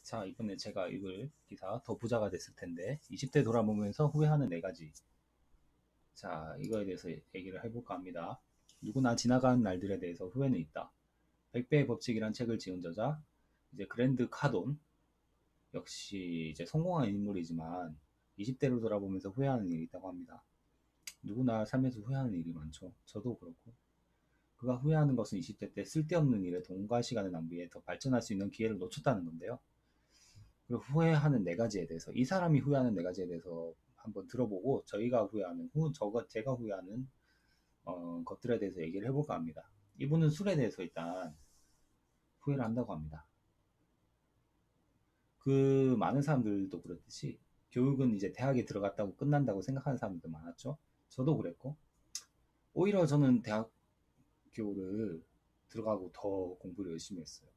자, 이번에 제가 읽을 기사 더 부자가 됐을 텐데 20대 돌아보면서 후회하는 4가지. 자, 이거에 대해서 얘기를 해볼까 합니다. 누구나 지나간 날들에 대해서 후회는 있다. 100배의 법칙이란 책을 지은 저자 이제 그랜드 카돈, 역시 이제 성공한 인물이지만 20대로 돌아보면서 후회하는 일이 있다고 합니다. 누구나 삶에서 후회하는 일이 많죠. 저도 그렇고. 그가 후회하는 것은 20대 때 쓸데없는 일에 돈과 시간을 낭비해 더 발전할 수 있는 기회를 놓쳤다는 건데요. 그리고 후회하는 4가지에 대해서, 이 사람이 후회하는 4가지에 대해서 한번 들어보고 저희가 후회하는 제가 후회하는 것들에 대해서 얘기를 해볼까 합니다. 이분은 술에 대해서 일단 후회를 한다고 합니다. 그 많은 사람들도 그렇듯이 교육은 이제 대학에 들어갔다고 끝난다고 생각하는 사람들도 많았죠. 저도 그랬고, 오히려 저는 대학교를 들어가고 더 공부를 열심히 했어요.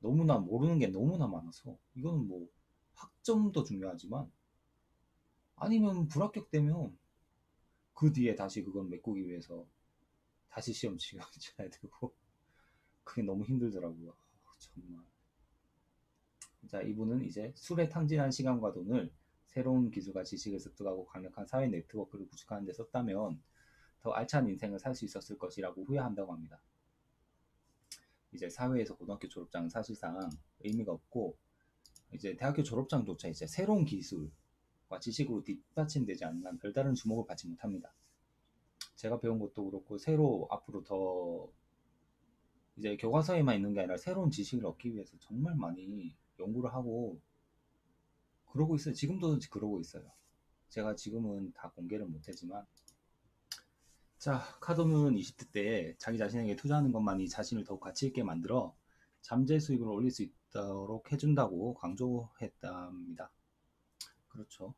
너무나 모르는 게 너무나 많아서. 이거는 뭐 학점도 중요하지만, 아니면 불합격되면 그 뒤에 다시 그건 메꾸기 위해서 다시 시험 치러야 되고, 그게 너무 힘들더라고요. 정말. 자, 이분은 이제 술에 탕진한 시간과 돈을 새로운 기술과 지식을 습득하고 강력한 사회 네트워크를 구축하는 데 썼다면 더 알찬 인생을 살 수 있었을 것이라고 후회한다고 합니다. 이제 사회에서 고등학교 졸업장은 사실상 의미가 없고, 이제 대학교 졸업장조차 이제 새로운 기술과 지식으로 뒷받침되지 않는 한 별다른 주목을 받지 못합니다. 제가 배운 것도 그렇고, 새로 앞으로 더 이제 교과서에만 있는 게 아니라 새로운 지식을 얻기 위해서 정말 많이 연구를 하고 그러고 있어요. 지금도 그러고 있어요. 제가 지금은 다 공개를 못하지만. 자, 카도는 20대 때 자기 자신에게 투자하는 것만이 자신을 더욱 가치 있게 만들어 잠재 수익을 올릴 수 있도록 해준다고 강조했답니다. 그렇죠.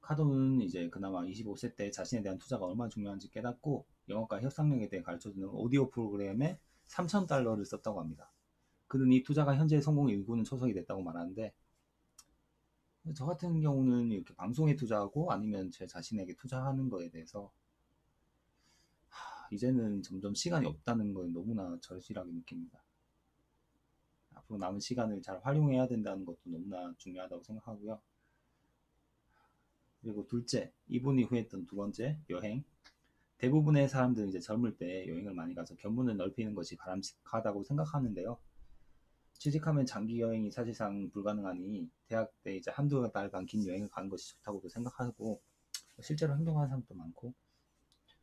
카도는 이제 그나마 25세 때 자신에 대한 투자가 얼마나 중요한지 깨닫고 영어과 협상력에 대해 가르쳐주는 오디오 프로그램에 3,000달러를 썼다고 합니다. 그는 이 투자가 현재의 성공을 일구는 초석이 됐다고 말하는데, 저 같은 경우는 이렇게 방송에 투자하고 아니면 제 자신에게 투자하는 거에 대해서 이제는 점점 시간이 없다는 걸 너무나 절실하게 느낍니다. 앞으로 남은 시간을 잘 활용해야 된다는 것도 너무나 중요하다고 생각하고요. 그리고 둘째, 이분이 후회했던 2번째, 여행. 대부분의 사람들은 이제 젊을 때 여행을 많이 가서 견문을 넓히는 것이 바람직하다고 생각하는데요. 취직하면 장기 여행이 사실상 불가능하니 대학 때 이제 한두 달간 긴 여행을 가는 것이 좋다고도 생각하고, 실제로 행동하는 사람도 많고.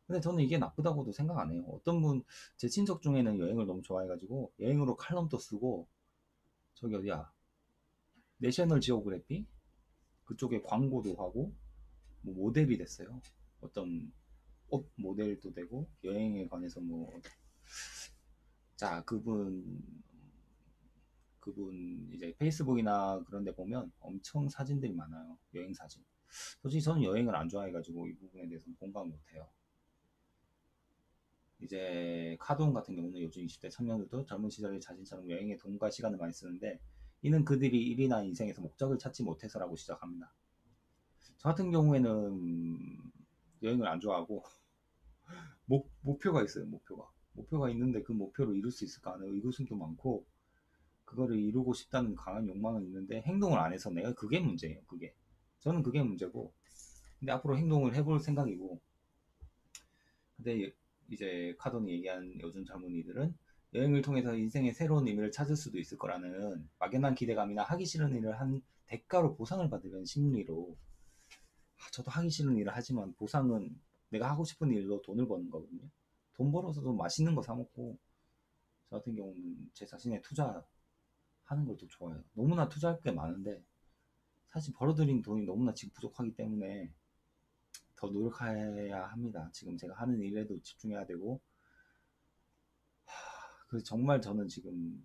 근데 저는 이게 나쁘다고도 생각 안 해요. 어떤 분, 제 친척 중에는 여행을 너무 좋아해가지고 여행으로 칼럼도 쓰고, 저기 어디야, 내셔널 지오그래피 그쪽에 광고도 하고 뭐 모델이 됐어요. 어떤 옷 모델도 되고 여행에 관해서 뭐. 자, 그분 이제 페이스북이나 그런 데 보면 엄청 사진들이 많아요. 여행 사진. 솔직히 저는 여행을 안 좋아해가지고 이 부분에 대해서는 공감 못해요. 이제 카돈 같은 경우는 요즘 20대 청년들도 젊은 시절에 자신처럼 여행에 돈과 시간을 많이 쓰는데, 이는 그들이 일이나 인생에서 목적을 찾지 못해서라고 시작합니다. 저 같은 경우에는 여행을 안 좋아하고 목표가 있어요. 목표가 있는데 그 목표를 이룰 수 있을까 하는 의구심도 많고, 그거를 이루고 싶다는 강한 욕망은 있는데 행동을 안 해서 내가, 그게 문제예요. 그게 저는 그게 문제고, 근데 앞으로 행동을 해볼 생각이고. 근데 이제 카돈이 얘기한 요즘 젊은이들은 여행을 통해서 인생의 새로운 의미를 찾을 수도 있을 거라는 막연한 기대감이나 하기 싫은 일을 한 대가로 보상을 받으려는 심리로, 저도 하기 싫은 일을 하지만 보상은 내가 하고 싶은 일로 돈을 버는 거거든요. 돈 벌어서도 맛있는 거 사 먹고, 저 같은 경우는 제 자신에 투자하는 것도 좋아해요. 너무나 투자할 게 많은데 사실 벌어들인 돈이 너무나 지금 부족하기 때문에 더 노력해야 합니다. 지금 제가 하는 일에도 집중해야 되고. 그래서 정말 저는 지금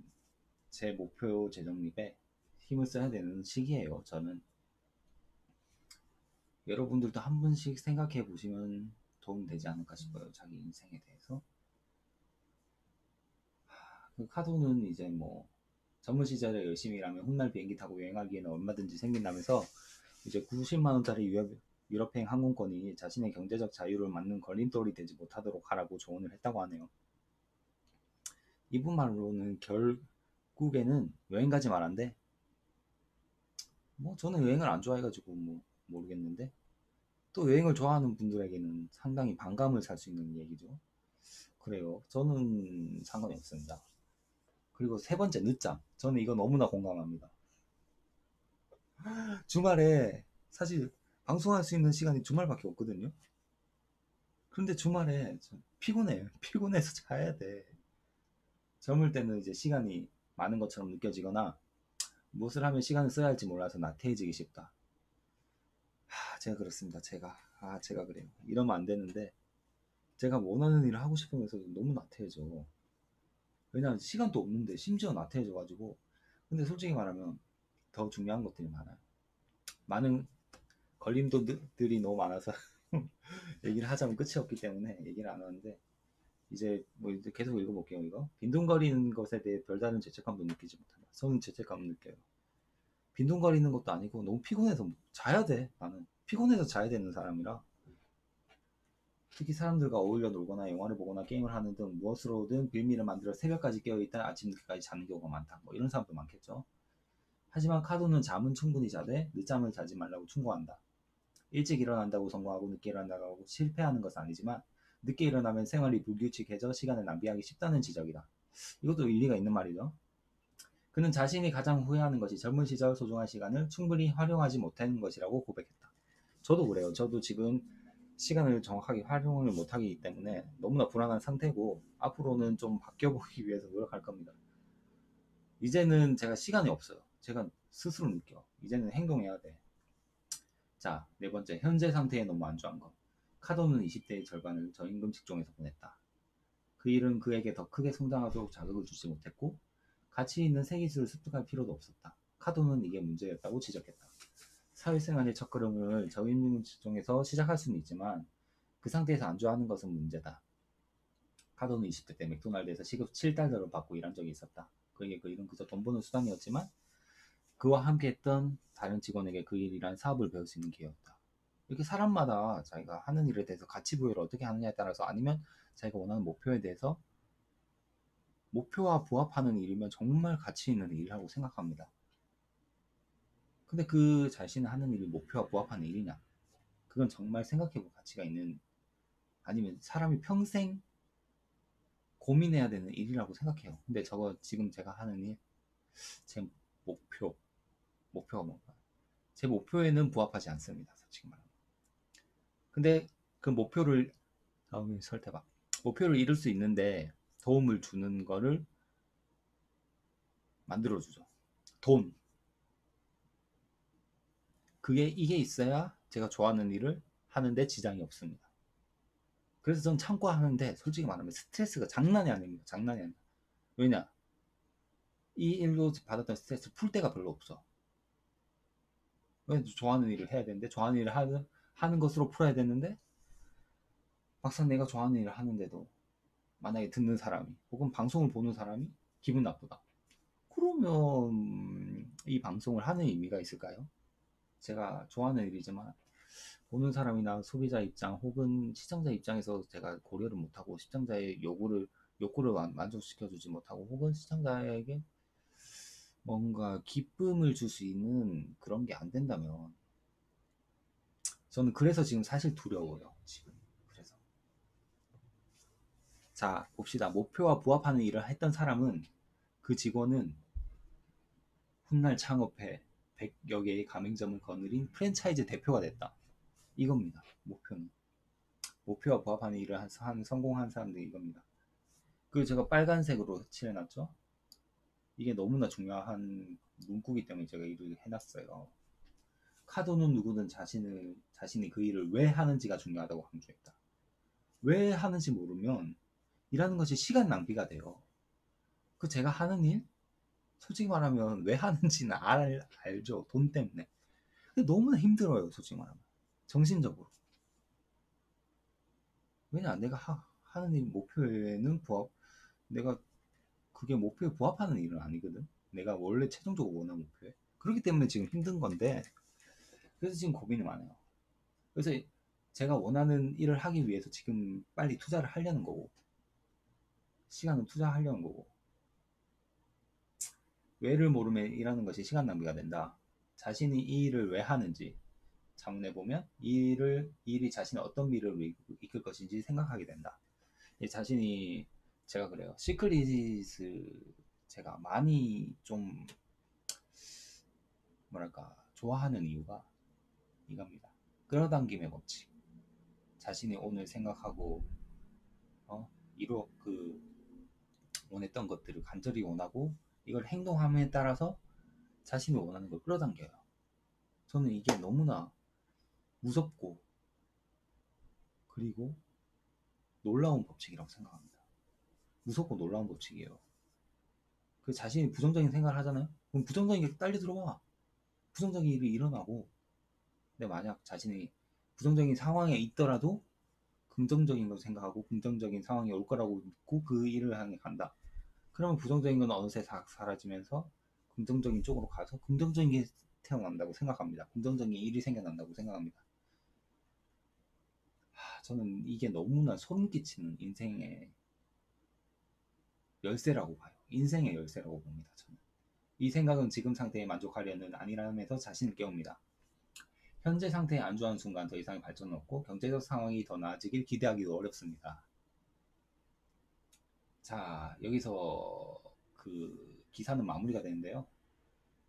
제 목표 재정립에 힘을 써야 되는 시기예요. 저는. 여러분들도 한 번씩 생각해 보시면 도움 되지 않을까 싶어요. 자기 인생에 대해서. 그 카도는 이제 뭐 젊은 시절에 열심히 일하면 훗날 비행기 타고 여행하기에는 얼마든지 생긴다면서 이제 90만 원짜리 유럽행 항공권이 자신의 경제적 자유를 막는 걸림돌이 되지 못하도록 하라고 조언을 했다고 하네요. 이분 말로는 결국에는 여행 가지 말란데, 뭐 저는 여행을 안 좋아해가지고 뭐 모르겠는데, 또 여행을 좋아하는 분들에게는 상당히 반감을 살 수 있는 얘기죠. 그래요. 저는 상관이 없습니다. 그리고 세 번째, 늦잠. 저는 이거 너무나 공감합니다. 주말에 사실 방송할 수 있는 시간이 주말밖에 없거든요. 그런데 주말에 피곤해요. 피곤해서 자야 돼. 젊을 때는 이제 시간이 많은 것처럼 느껴지거나 무엇을 하면 시간을 써야 할지 몰라서 나태해지기 쉽다. 제가 그렇습니다. 제가 그래요. 이러면 안 되는데 제가 원하는 일을 하고 싶으면서 너무 나태해져. 왜냐하면 시간도 없는데 심지어 나태해져가지고. 근데 솔직히 말하면 더 중요한 것들이 많아요. 많은 걸림돌들이 너무 많아서 얘기를 하자면 끝이 없기 때문에 얘기를 안 하는데, 이제 뭐 이제 계속 읽어볼게요. 이거 빈둥거리는 것에 대해 별다른 죄책감도 느끼지 못한다. 저는 죄책감을 느껴요. 빈둥거리는 것도 아니고 너무 피곤해서 자야 돼. 나는 피곤해서 자야 되는 사람이라. 특히 사람들과 어울려 놀거나 영화를 보거나 게임을 하는 등 무엇으로든 빌미를 만들어 새벽까지 깨어있다 아침 늦게까지 자는 경우가 많다. 뭐 이런 사람도 많겠죠. 하지만 카도는 잠은 충분히 자되 늦잠을 자지 말라고 충고한다. 일찍 일어난다고 성공하고 늦게 일어난다고 실패하는 것은 아니지만 늦게 일어나면 생활이 불규칙해져 시간을 낭비하기 쉽다는 지적이다. 이것도 일리가 있는 말이죠. 그는 자신이 가장 후회하는 것이 젊은 시절 소중한 시간을 충분히 활용하지 못한 것이라고 고백했다. 저도 그래요. 저도 지금 시간을 정확하게 활용을 못하기 때문에 너무나 불안한 상태고, 앞으로는 좀 바뀌어보기 위해서 노력할 겁니다. 이제는 제가 시간이 없어요. 제가 스스로 느껴. 이제는 행동해야 돼. 자, 네 번째, 현재 상태에 너무 안주한 것. 카도는 20대의 절반을 저임금 직종에서 보냈다. 그 일은 그에게 더 크게 성장하도록 자극을 주지 못했고 가치 있는 새 기술을 습득할 필요도 없었다. 카도는 이게 문제였다고 지적했다. 사회생활의 첫걸음을 저임금 직종에서 시작할 수는 있지만 그 상태에서 안주하는 것은 문제다. 카도는 20대 때 맥도날드에서 시급 7달러를 받고 일한 적이 있었다. 그에게 그 일은 그저 돈 버는 수단이었지만 그와 함께 했던 다른 직원에게 그 일이란 사업을 배울 수 있는 기회였다. 이렇게 사람마다 자기가 하는 일에 대해서 가치 부여를 어떻게 하느냐에 따라서, 아니면 자기가 원하는 목표에 대해서 목표와 부합하는 일이면 정말 가치 있는 일이라고 생각합니다. 근데 그 자신이 하는 일이 목표와 부합하는 일이냐? 그건 정말 생각해볼 가치가 있는, 아니면 사람이 평생 고민해야 되는 일이라고 생각해요. 근데 저거 지금 제가 하는 일, 제 목표, 목표가 뭔가? 제 목표에는 부합하지 않습니다. 솔직히 말하면. 근데 그 목표를, 다음에 설태봐. 목표를 이룰 수 있는데 도움을 주는 거를 만들어주죠. 돈. 이게 있어야 제가 좋아하는 일을 하는데 지장이 없습니다. 그래서 전 참고 하는데 솔직히 말하면 스트레스가 장난이 아닙니다. 장난이 아닙니다. 왜냐? 이 일로 받았던 스트레스 풀 데가 별로 없어. 왜 좋아하는 일을 해야 되는데, 좋아하는 일을 하는 것으로 풀어야 되는데, 막상 내가 좋아하는 일을 하는데도 만약에 듣는 사람이 혹은 방송을 보는 사람이 기분 나쁘다. 그러면 이 방송을 하는 의미가 있을까요? 제가 좋아하는 일이지만 보는 사람이나 소비자 입장 혹은 시청자 입장에서 제가 고려를 못하고 시청자의 욕구를 만족시켜주지 못하고 혹은 시청자에게 뭔가 기쁨을 줄 수 있는 그런 게 안 된다면, 저는 그래서 지금 사실 두려워요. 지금. 그래서 자, 봅시다. 목표와 부합하는 일을 했던 사람은, 그 직원은 훗날 창업해 100여 개의 가맹점을 거느린 프랜차이즈 대표가 됐다. 이겁니다. 목표는. 목표와 부합하는 일을 한 성공한 사람들이 이겁니다. 그리고 제가 빨간색으로 칠해놨죠. 이게 너무나 중요한 문구기 때문에 제가 일을 해놨어요. 카도는 누구든 자신이 그 일을 왜 하는지가 중요하다고 강조했다. 왜 하는지 모르면 일하는 것이 시간 낭비가 돼요. 그 제가 하는 일? 솔직히 말하면 왜 하는지는 알죠. 돈 때문에. 근데 너무나 힘들어요. 솔직히 말하면. 정신적으로. 왜냐, 내가 하는 일 목표에는 내가 그게 목표에 부합하는 일은 아니거든. 내가 원래 최종적으로 원하는 목표에. 그렇기 때문에 지금 힘든 건데, 그래서 지금 고민이 많아요. 그래서 제가 원하는 일을 하기 위해서 지금 빨리 투자를 하려는 거고, 시간을 투자하려는 거고, 왜를 모르면 일하는 것이 시간 낭비가 된다. 자신이 이 일을 왜 하는지 자문해 보면 이 일이 자신의 어떤 미래로 이끌 것인지 생각하게 된다. 자신이 제가 그래요. 시크릿을 제가 많이 좀 뭐랄까 좋아하는 이유가 이겁니다. 끌어당김의 법칙. 자신이 오늘 생각하고 이루 원했던 것들을 간절히 원하고 이걸 행동함에 따라서 자신이 원하는 걸 끌어당겨요. 저는 이게 너무나 무섭고 그리고 놀라운 법칙이라고 생각합니다. 무섭고 놀라운 법칙이에요. 그 자신이 부정적인 생각을 하잖아요. 그럼 부정적인 게 딸려 들어와. 부정적인 일이 일어나고 근데 만약 자신이 부정적인 상황에 있더라도 긍정적인 걸 생각하고 긍정적인 상황이 올 거라고 믿고 그 일을 향해 간다. 그러면 부정적인 건 어느새 사라지면서 긍정적인 쪽으로 가서 긍정적인 게 태어난다고 생각합니다. 긍정적인 일이 생겨난다고 생각합니다. 저는 이게 너무나 소름 끼치는 인생의 열쇠라고 봐요. 인생의 열쇠라고 봅니다. 저는. 이 생각은 지금 상태에 만족하려는 아니라면서 자신을 깨웁니다. 현재 상태에 안주한 순간 더 이상의 발전은 없고 경제적 상황이 더 나아지길 기대하기도 어렵습니다. 자, 여기서 그 기사는 마무리가 되는데요.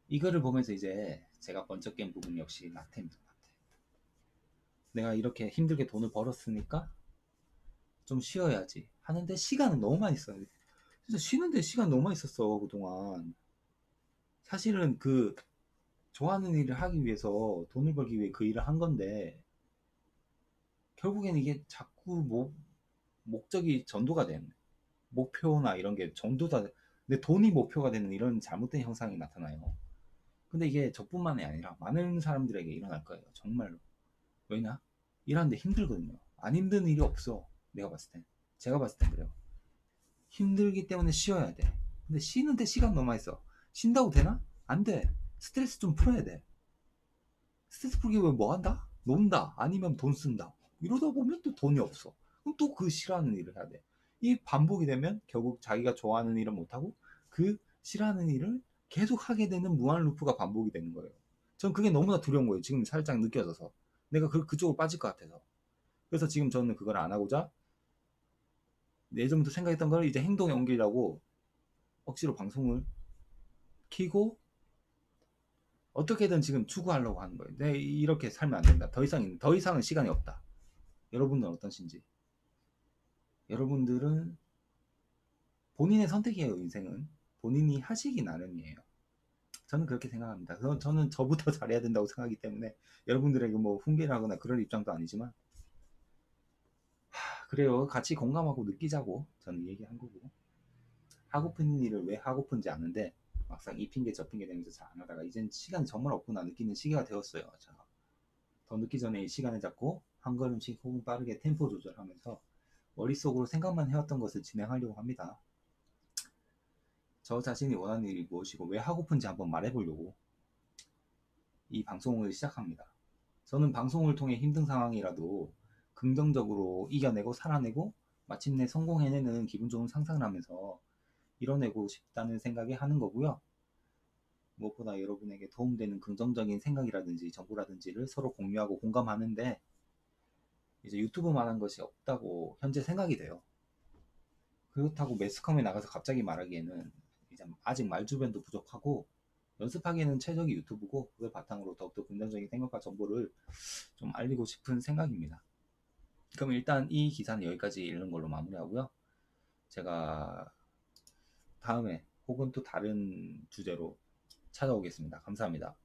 이거를 보면서 이제 제가 번쩍 깬 부분 역시 나태입니다. 내가 이렇게 힘들게 돈을 벌었으니까 좀 쉬어야지 하는데 시간은 너무 많이 써요. 진짜 쉬는데 시간 너무 많이 썼어 그동안. 사실은 그 좋아하는 일을 하기 위해서 돈을 벌기 위해 그 일을 한 건데 결국엔 이게 자꾸 목적이 전도가 된 목표나 이런 게 전도다 내 돈이 목표가 되는 이런 잘못된 형상이 나타나요. 근데 이게 저뿐만이 아니라 많은 사람들에게 일어날 거예요. 정말로. 왜냐? 일하는데 힘들거든요. 안 힘든 일이 없어. 내가 봤을 땐. 제가 봤을 땐 그래요. 힘들기 때문에 쉬어야 돼. 근데 쉬는데 시간 너무 많이 써. 쉰다고 되나? 안 돼. 스트레스 좀 풀어야 돼. 스트레스 풀기 위해 뭐 한다? 논다. 아니면 돈 쓴다. 이러다 보면 또 돈이 없어. 그럼 또 그 싫어하는 일을 해야 돼. 이 반복이 되면 결국 자기가 좋아하는 일은 못하고 그 싫어하는 일을 계속 하게 되는 무한 루프가 반복이 되는 거예요. 전 그게 너무나 두려운 거예요. 지금 살짝 느껴져서. 내가 그쪽으로 빠질 것 같아서. 그래서 지금 저는 그걸 안 하고자 예전부터 생각했던 걸 이제 행동에 옮기려고 억지로 방송을 키고 어떻게든 지금 추구하려고 하는 거예요. 내 이렇게 살면 안 된다. 더 이상은 시간이 없다. 여러분들은 어떠신지? 여러분들은 본인의 선택이에요. 인생은 본인이 하시기 나름이에요. 저는 그렇게 생각합니다. 저는 저부터 잘해야 된다고 생각하기 때문에 여러분들에게 뭐 훈계라거나 그럴 입장도 아니지만 그래요. 같이 공감하고 느끼자고 저는 얘기한 거고 하고픈 일을 왜 하고픈지 아는데 막상 이 핑계 저 핑계 대면서 잘 안 하다가 이젠 시간이 정말 없구나 느끼는 시기가 되었어요. 더 늦기 전에 이 시간을 잡고 한 걸음씩 혹은 빠르게 템포 조절하면서 머릿속으로 생각만 해왔던 것을 진행하려고 합니다. 저 자신이 원하는 일이 무엇이고 왜 하고픈지 한번 말해보려고 이 방송을 시작합니다. 저는 방송을 통해 힘든 상황이라도 긍정적으로 이겨내고 살아내고 마침내 성공해내는 기분 좋은 상상을 하면서 이뤄내고 싶다는 생각에 하는 거고요. 무엇보다 여러분에게 도움되는 긍정적인 생각이라든지 정보라든지를 서로 공유하고 공감하는데 이제 유튜브만한 것이 없다고 현재 생각이 돼요. 그렇다고 매스컴에 나가서 갑자기 말하기에는 이제 아직 말주변도 부족하고 연습하기에는 최적이 유튜브고 그걸 바탕으로 더욱더 긍정적인 생각과 정보를 좀 알리고 싶은 생각입니다. 그럼 일단 이 기사는 여기까지 읽는 걸로 마무리하고요. 제가 다음에 혹은 또 다른 주제로 찾아오겠습니다. 감사합니다.